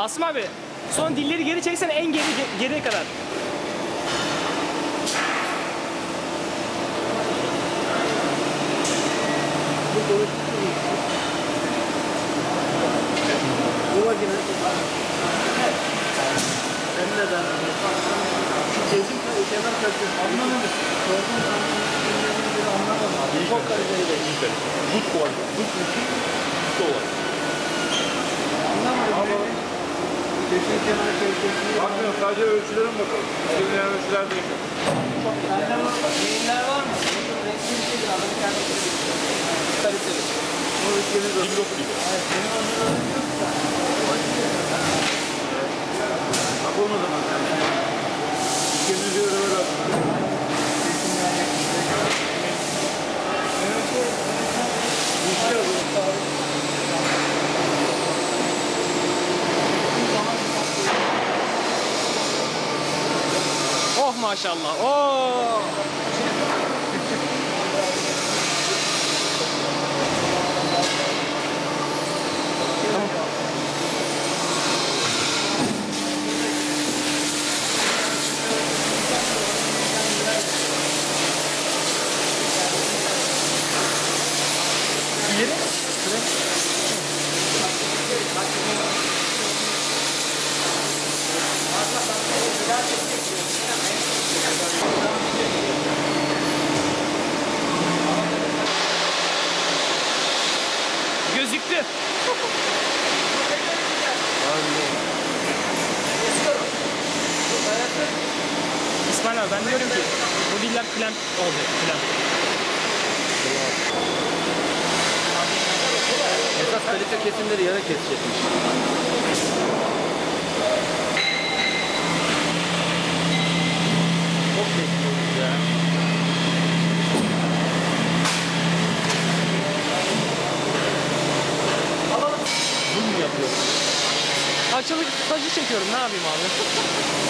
Asım abi, son dilleri geri çeksen en geriye kadar. Bu makine neden? Kesin kenar kaçıyor. Anlamadım. Anlamadım. Çok kaliteli değil. Good quality. Good looking. Solar. Anlamadım. Kesin kenar kaçıyor. Bakmıyorum, sadece ölçülere mi bakalım? İstediğin ölçüler değil. Yayınlar var mı? Renkli bir şeydir. Adamı kendisi kaliteli. O ülkenin de Yok gibi. evet, benim onların yok da. Bak onu da bak. Ülkenin bir öyle var. Oh maşallah. Oh. Gözüktü. İsmail abi, ben diyorum ki bu diller plan olacak, plan. Esas kalite kesimleri yere kesecekmiş. Çok bekliyoruz ya. Bunu mu yapıyorsun? Açılık stajı çekiyorum, ne yapayım abi?